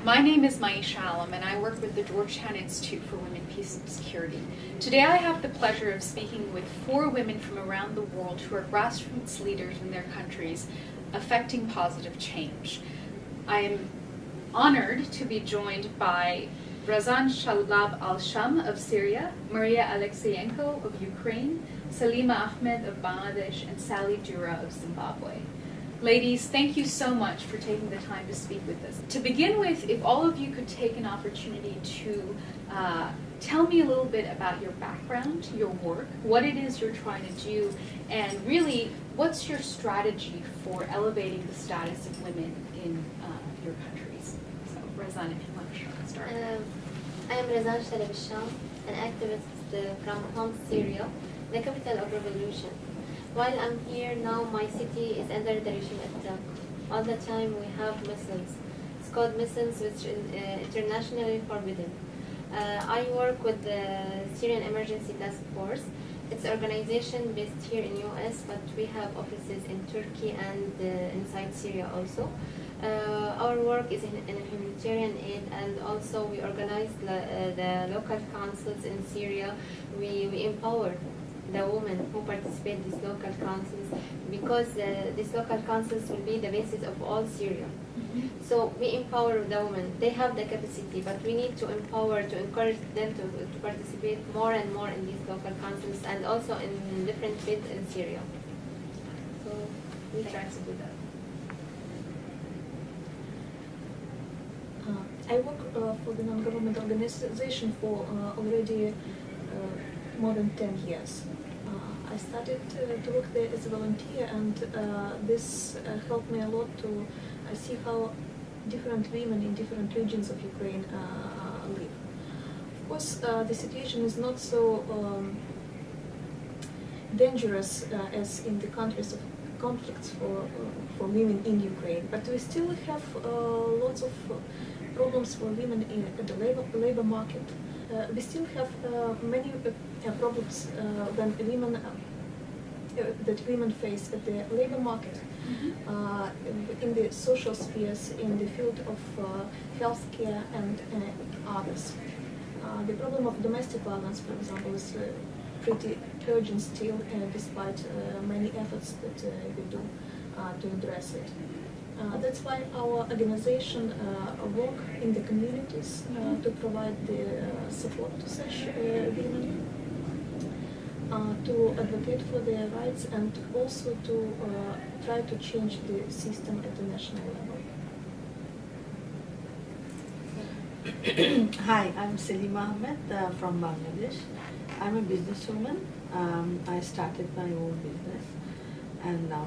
My name is Shalab, and I work with the Georgetown Institute for Women, Peace and Security. Today I have the pleasure of speaking with 4 women from around the world who are grassroots leaders in their countries affecting positive change. I am honored to be joined by Razan Shalab al-Sham of Syria, Maria Aleksejenko of Ukraine, Selima Ahmad of Bangladesh, and Sally Dura of Zimbabwe. Ladies, thank you so much for taking the time to speak with us. To begin with, if all of you could take an opportunity to tell me a little bit about your background, your work, what it is you're trying to do, and really, what's your strategy for elevating the status of women in your countries? So, Razan, if you want to start. I am Razan of Sham, an activist from Homs, Syria, the capital of revolution. While I'm here now, my city is under the regime attack. All the time we have missiles. It's called missiles, which is internationally forbidden. I work with the Syrian Emergency Task Force. It's an organization based here in US, but we have offices in Turkey and inside Syria also. Our work is in humanitarian aid, and also we organize the local councils in Syria. We empower the women who participate in these local councils, because these local councils will be the basis of all Syria. Mm-hmm. So we empower the women. They have the capacity, but we need to empower, to encourage them to participate more and more in these local councils, and also in different fields in Syria. So we try to do that. I work for the non-government organization for already more than 10 years. I started to work there as a volunteer, and this helped me a lot to see how different women in different regions of Ukraine live. Of course, the situation is not so dangerous as in the countries of conflicts for women in Ukraine, but we still have lots of problems for women in the labor market. We still have many problems when women face at the labor market, in the social spheres, in the field of healthcare and others. The problem of domestic violence, for example, is pretty urgent still, despite many efforts that we do to address it. That's why our organization work in the communities to provide the support to such women, to advocate for their rights, and also to try to change the system at the national level. Hi, I'm Selima Ahmad from Bangladesh. I'm a businesswoman. I started my own business and now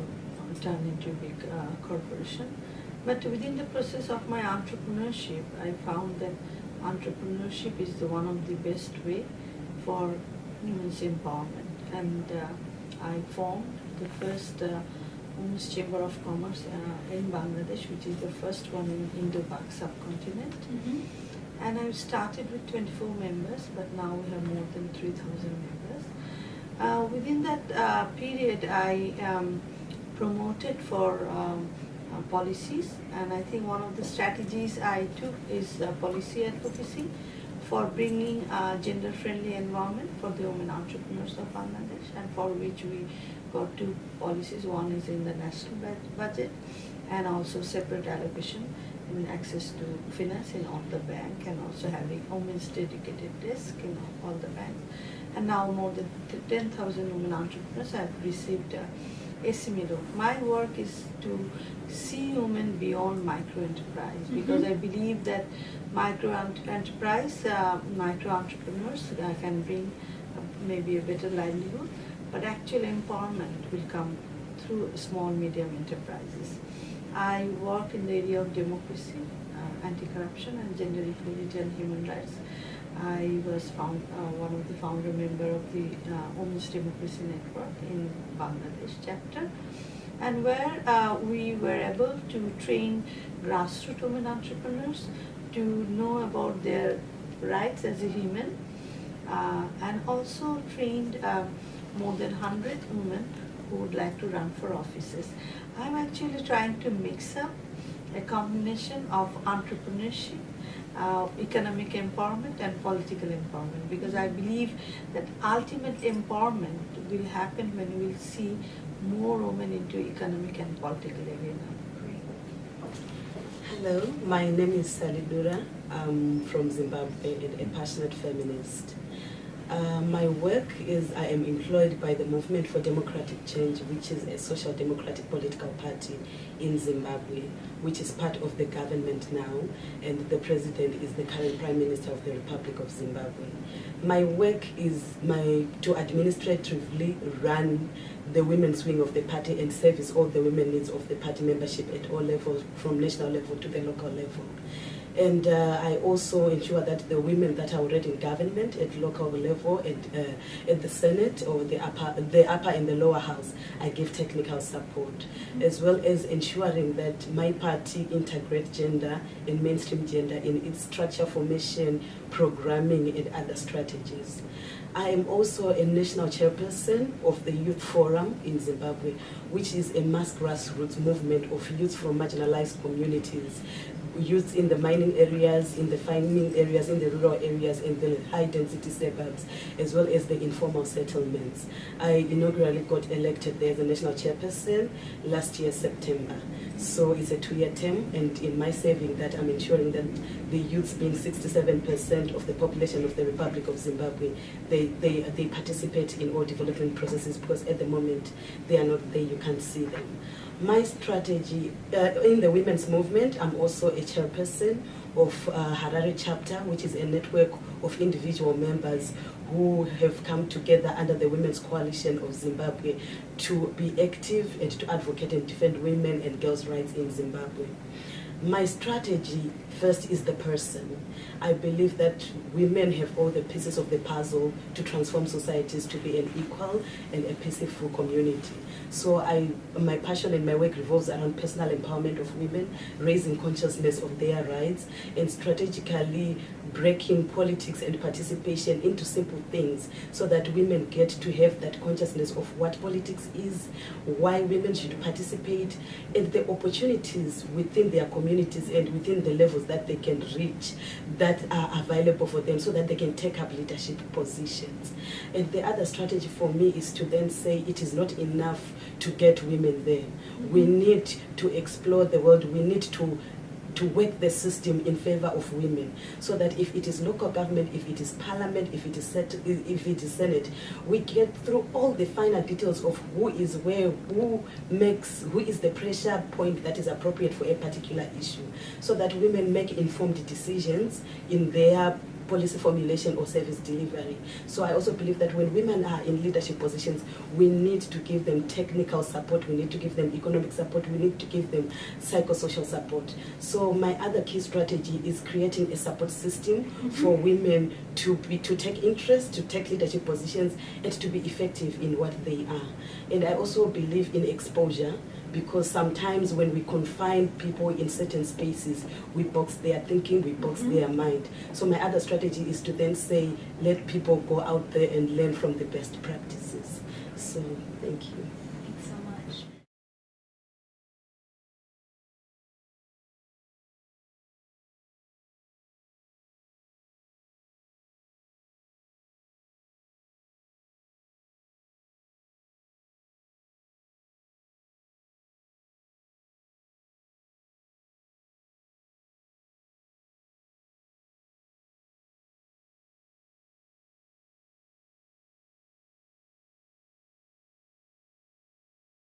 turned into a big corporation. But within the process of my entrepreneurship, I found that entrepreneurship is one of the best way for women's empowerment. And I formed the first Women's Chamber of Commerce in Bangladesh, which is the first one in Indo-Pak subcontinent. Mm-hmm. And I started with 24 members, but now we have more than 3,000 members. Within that period, I promoted for policies, and I think one of the strategies I took is policy advocacy for bringing a gender-friendly environment for the women entrepreneurs of Bangladesh, and for which we got 2 policies. One is in the national budget, and also separate allocation in access to finance in all the bank, and also having women's dedicated desk in all the banks. And now more than 10,000 women entrepreneurs have received SME loan. My work is to see women beyond micro-enterprise, because I believe that micro-enterprise, micro-entrepreneurs can bring maybe a better livelihood, but actual empowerment will come through small, medium enterprises. I work in the area of democracy, anti-corruption, and gender equality and human rights. I was one of the founder member of the Women's Democracy Network in Bangladesh chapter, and where we were able to train grassroots women entrepreneurs to know about their rights as a human, and also trained more than 100 women who would like to run for offices. I'm actually trying to mix up a combination of entrepreneurship economic empowerment and political empowerment, because I believe that ultimate empowerment will happen when we will see more women into economic and political arena. Hello, my name is Sally Dura. I'm from Zimbabwe and a passionate feminist. My work is I am employed by the Movement for Democratic Change, which is a social democratic political party in Zimbabwe, which is part of the government now, and the president is the current Prime Minister of the Republic of Zimbabwe. My work is to administratively run the women's wing of the party and service all the women needs of the party membership at all levels, from national level to the local level. And I also ensure that the women that are already in government at local level, at the Senate or the upper and the lower house, I give technical support, as well as ensuring that my party integrates gender and mainstream gender in its structure, formation, programming, and other strategies. I am also a national chairperson of the Youth Forum in Zimbabwe, which is a mass grassroots movement of youth from marginalized communities, youth in the mining areas, in the farming areas, in the rural areas, in the high-density suburbs, as well as the informal settlements. I inaugurally got elected there as a national chairperson last year, September. So it's a 2-year term, and in my serving that, I'm ensuring that the youths, being 67% of the population of the Republic of Zimbabwe, they participate in all development processes, because at the moment they are not there, you can't see them. My strategy in the women's movement, I'm also a chairperson of Harare Chapter, which is a network of individual members who have come together under the Women's Coalition of Zimbabwe to be active and to advocate and defend women and girls' rights in Zimbabwe. My strategy first is the person. I believe that women have all the pieces of the puzzle to transform societies to be an equal and a peaceful community. So my passion and my work revolves around personal empowerment of women, raising consciousness of their rights, and strategically breaking politics and participation into simple things so that women get to have that consciousness of what politics is, why women should participate, and the opportunities within their communities and within the levels that they can reach that are available for them so that they can take up leadership positions. And the other strategy for me is to then say it is not enough to get women there. We need to explore the world. We need to work the system in favor of women, so that if it is local government, if it is parliament, if it is Senate, we get through all the final details of who is where, who is the pressure point that is appropriate for a particular issue, so that women make informed decisions in their policy formulation or service delivery. So I also believe that when women are in leadership positions, we need to give them technical support, we need to give them economic support, we need to give them psychosocial support. So my other key strategy is creating a support system for women to take interest, to take leadership positions, and to be effective in what they are. And I also believe in exposure, because sometimes when we confine people in certain spaces, we box their thinking, we box their mind. So my other strategy is to then say, let people go out there and learn from the best practices. So, thank you.